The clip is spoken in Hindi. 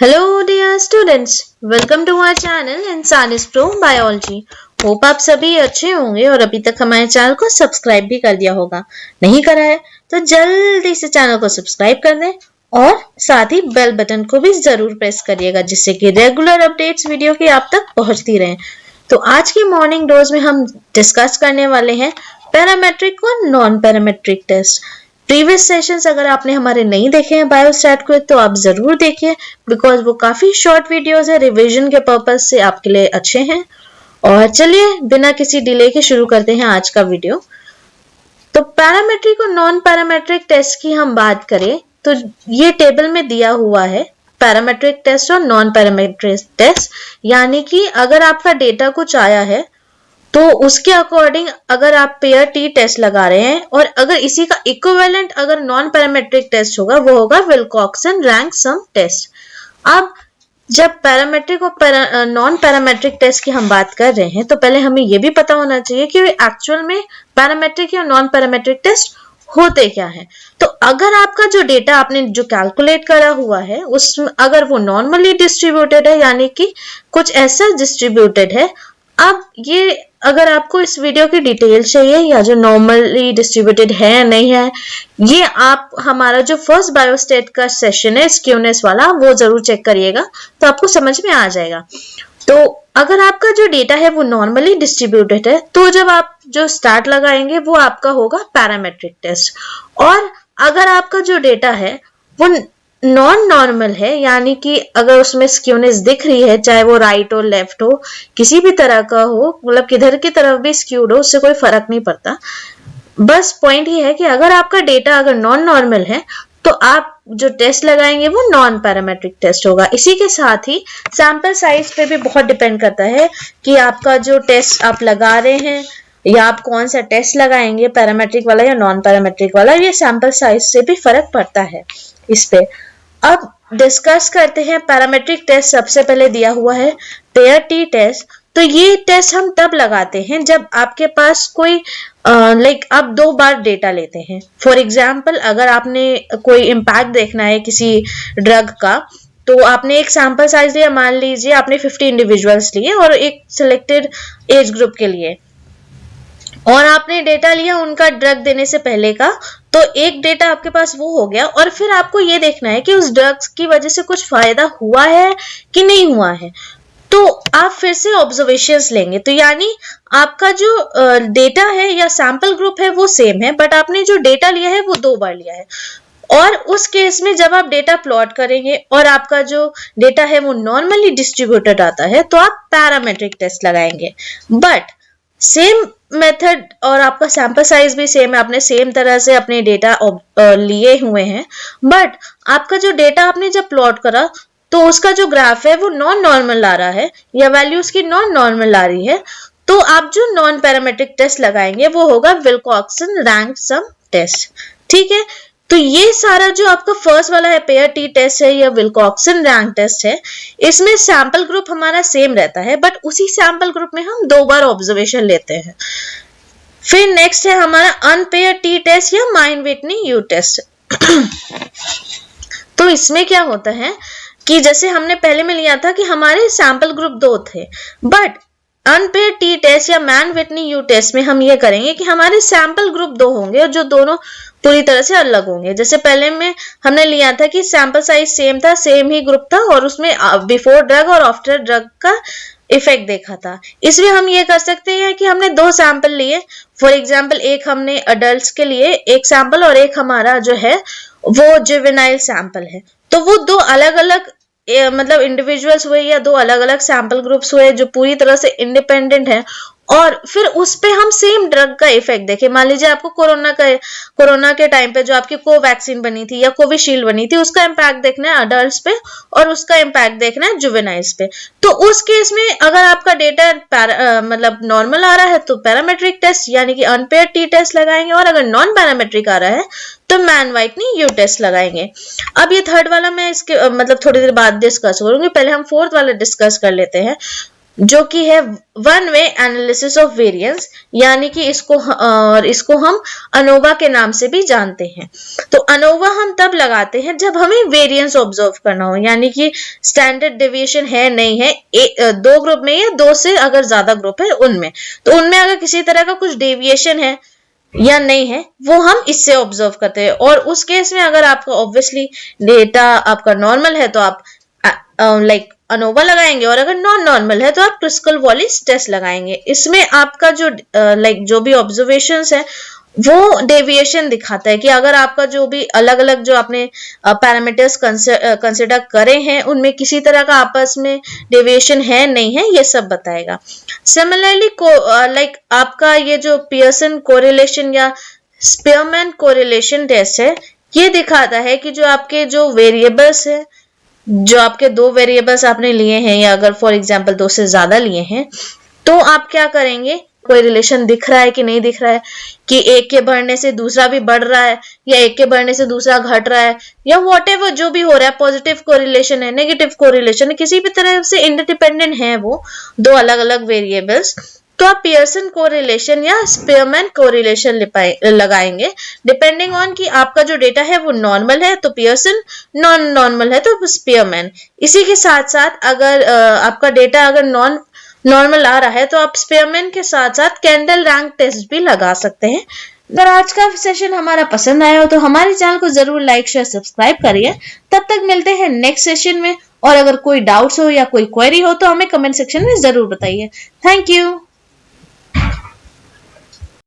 Hello dear students, welcome to our channel इंसानिस प्रो बायोलॉजी। होप आप सभी अच्छे होंगे और अभी तक हमारे चैनल को सब्सक्राइब भी कर दिया होगा। नहीं करा है तो जल्दी से चैनल को सब्सक्राइब कर दें और साथ ही बेल बटन को भी जरूर प्रेस करिएगा जिससे कि रेगुलर अपडेट्स वीडियो की आप तक पहुंचती रहें। तो आज की मॉर्निंग डोज में हम डिस्कस करने वाले हैं पैरामेट्रिक और non parametric test. Previous sessions अगर आपने हमारे नहीं देखे हैं बायोस्टैट को तो आप जरूर देखिए बिकॉज वो काफी शॉर्ट वीडियोस है, रिवीजन के पर्पज से आपके लिए अच्छे हैं। और चलिए बिना किसी डिले के शुरू करते हैं आज का वीडियो। तो पैरामेट्रिक और नॉन पैरामेट्रिक टेस्ट की हम बात करें तो ये टेबल में दिया हुआ है पैरामेट्रिक टेस्ट और नॉन पैरामेट्रिक टेस्ट, यानी कि अगर आपका डेटा कुछ आया है तो उसके अकॉर्डिंग अगर आप पेयर टी टेस्ट लगा रहे हैं और अगर इसी का इक्विवेलेंट अगर नॉन पैरामेट्रिक टेस्ट होगा वो होगा विल्कॉक्सन रैंक सम टेस्ट। अब जब पैरामेट्रिक और नॉन पैरामेट्रिक टेस्ट की हम बात कर रहे हैं तो पहले हमें यह भी पता होना चाहिए कि एक्चुअल में पैरामेट्रिक या नॉन पैरामेट्रिक टेस्ट होते क्या है। तो अगर आपका जो डेटा आपने जो कैलकुलेट करा हुआ है उसमें अगर वो नॉर्मली डिस्ट्रीब्यूटेड है यानी कि कुछ ऐसा डिस्ट्रीब्यूटेड है, अब ये अगर आपको इस वीडियो की डिटेल चाहिए या जो नॉर्मली डिस्ट्रीब्यूटेड है या नहीं है, ये आप हमारा जो फर्स्ट बायोस्टेट का सेशन है स्क्यूनेस वाला वो जरूर चेक करिएगा तो आपको समझ में आ जाएगा। तो अगर आपका जो डेटा है वो नॉर्मली डिस्ट्रीब्यूटेड है तो जब आप जो स्टार्ट लगाएंगे वो आपका होगा पैरामेट्रिक टेस्ट। और अगर आपका जो डेटा है वो नॉन नॉर्मल है यानी कि अगर उसमें स्क्यूनेस दिख रही है चाहे वो राइट हो लेफ्ट हो किसी भी तरह का हो, मतलब किधर की तरफ भी स्क्यूड हो उससे कोई फर्क नहीं पड़ता। बस पॉइंट ये है कि अगर आपका डेटा अगर नॉन नॉर्मल है तो आप जो टेस्ट लगाएंगे वो नॉन पैरामेट्रिक टेस्ट होगा। इसी के साथ ही सैंपल साइज पे भी बहुत डिपेंड करता है कि आपका जो टेस्ट आप लगा रहे हैं या आप कौन सा टेस्ट लगाएंगे पैरामेट्रिक वाला या नॉन पैरामेट्रिक वाला, ये सैंपल साइज से भी फर्क पड़ता है इस पे। अब डिस्कस करते हैं पैरामेट्रिक टेस्ट। सबसे पहले दिया हुआ है पेयर टी टेस्ट। तो ये टेस्ट हम तब लगाते हैं जब आपके पास कोई आप 2 बार डेटा लेते हैं। फॉर एग्जाम्पल अगर आपने कोई इम्पैक्ट देखना है किसी ड्रग का तो आपने एक सैंपल साइज लिया, मान लीजिए आपने 50 इंडिविजुअल्स लिए और एक सिलेक्टेड एज ग्रुप के लिए और आपने डेटा लिया उनका ड्रग देने से पहले का, तो एक डेटा आपके पास वो हो गया और फिर आपको ये देखना है कि उस ड्रग्स की वजह से कुछ फायदा हुआ है कि नहीं हुआ है। तो आप फिर से ऑब्जर्वेशंस लेंगे तो यानी आपका जो डेटा है या सैंपल ग्रुप है वो सेम है बट आपने जो डेटा लिया है वो 2 बार लिया है। और उस केस में जब आप डेटा प्लॉट करेंगे और आपका जो डेटा है वो नॉर्मली डिस्ट्रीब्यूटेड आता है तो आप पैरामेट्रिक टेस्ट लगाएंगे। बट सेम मेथड और आपका सैंपल साइज भी सेम है, आपने सेम तरह से अपने डेटा लिए हुए हैं बट आपका जो डेटा आपने जब प्लॉट करा तो उसका जो ग्राफ है वो नॉन नॉर्मल ला रहा है या वैल्यूज की नॉन नॉर्मल ला रही है, तो आप जो नॉन पैरामेट्रिक टेस्ट लगाएंगे वो होगा विल्कॉक्सन रैंक सम टेस्ट। ठीक है, तो ये सारा जो आपका फर्स्ट वाला है पेयर टी टेस्ट है या विल्कॉक्सन रैंक टेस्ट है, इसमें सैंपल ग्रुप हमारा सेम रहता है बट उसी सैंपल ग्रुप में हम 2 बार ऑब्जर्वेशन लेते हैं। फिर नेक्स्ट है हमारा अनपेयर टी टेस्ट या माइन विटनी यू टेस्ट। तो इसमें क्या होता है कि जैसे हमने पहले में लिया था कि हमारे सैंपल ग्रुप 2 थे बट अनपेयर टी टेस्ट या मैन विटनी यू टेस्ट में हम ये करेंगे कि हमारे सैंपल ग्रुप 2 होंगे और जो दोनों पूरी तरह से अलग होंगे। जैसे पहले में हमने लिया था कि सैंपल साइज सेम था, सेम ही ग्रुप था और उसमें बिफोर ड्रग और आफ्टर ड्रग का इफेक्ट देखा था। इसमें हम ये कर सकते हैं कि हमने 2 सैंपल लिए, फॉर एग्जांपल एक हमने अडल्ट्स के लिए एक सैंपल और एक हमारा जो है वो जुवेनाइल सैंपल है, तो वो 2 अलग अलग मतलब इंडिविजुअल्स हुए या 2 अलग अलग सैंपल ग्रुप्स हुए जो पूरी तरह से इंडिपेंडेंट है और फिर उस पे हम सेम ड्रग का इफेक्ट देखें। मान लीजिए आपको कोरोना के टाइम पे जो आपकी कोवैक्सीन बनी थी या कोविशील्ड बनी थी उसका इम्पैक्ट देखना है अडल्ट्स पे और उसका इम्पैक्ट देखना है जुवेनाइल्स पे। तो उस केस में अगर आपका डेटा मतलब नॉर्मल आ रहा है तो पैरामेट्रिक टेस्ट यानी कि अनपेयर टी टेस्ट लगाएंगे और अगर नॉन पैरामेट्रिक आ रहा है तो मैन वाइटनी यू टेस्ट लगाएंगे। अब ये थर्ड वाला मैं इसके मतलब थोड़ी देर बाद डिस्कस करूंगी, पहले हम फोर्थ वाला डिस्कस कर लेते हैं। जो कि है one way analysis of variance, यानी कि इसको हम अनोवा के नाम से भी जानते हैं। तो अनोवा हम तब लगाते हैं जब हमें वेरिएंस ऑब्जर्व करना हो, यानी कि स्टैंडर्ड डेविएशन है नहीं है, दो ग्रुप में या दो से अगर ज्यादा ग्रुप है उनमें, तो उनमें अगर किसी तरह का कुछ डेविएशन है या नहीं है वो हम इससे ऑब्जर्व करते हैं। और उस केस में अगर आपका ऑब्वियसली डेटा आपका नॉर्मल है तो आप लाइक अनोवा लगाएंगे, और अगर नॉन नॉर्मल है तो आप क्रस्कल-वालिस टेस्ट लगाएंगे। इसमें आपका जो लाइक जो भी ऑब्जर्वेशंस है वो डेविएशन दिखाता है कि अगर आपका जो भी अलग अलग जो आपने पैरामीटर्स कंसिडर करे हैं उनमें किसी तरह का आपस में डेविएशन है नहीं है, ये सब बताएगा। सिमिलरली लाइक आपका ये जो पियर्सन कोरिलेशन या स्पीयरमैन कोरिलेशन टेस्ट है, ये दिखाता है कि जो आपके जो वेरिएबल्स है, जो आपके दो वेरिएबल्स आपने लिए हैं या अगर फॉर एग्जांपल दो से ज्यादा लिए हैं, तो आप क्या करेंगे, कोई रिलेशन दिख रहा है कि नहीं दिख रहा है, कि एक के बढ़ने से दूसरा भी बढ़ रहा है या एक के बढ़ने से दूसरा घट रहा है, या व्हाटएवर जो भी हो रहा है, पॉजिटिव कोरिलेशन है, नेगेटिव कोरिलेशन है, किसी भी तरह से इंटरडिपेंडेंट है वो दो अलग अलग वेरिएबल्स, तो आप पियर्सन कोरिलेशन या स्पीयरमैन कोरिलेशन लगाएंगे डिपेंडिंग ऑन कि आपका जो डेटा है वो नॉर्मल है तो पियर्सन, नॉन नॉर्मल है तो स्पीयरमैन। इसी के साथ साथ अगर आपका डेटा अगर नॉर्मल आ रहा है तो आप स्पीयरमैन के साथ साथ कैंडल रैंक टेस्ट भी लगा सकते हैं। अगर आज का सेशन हमारा पसंद आया हो तो हमारे चैनल को जरूर लाइक शेयर सब्सक्राइब करिए। तब तक मिलते हैं नेक्स्ट सेशन में, और अगर कोई डाउट्स हो या कोई क्वेरी हो तो हमें कमेंट सेक्शन में जरूर बताइए। Thank you.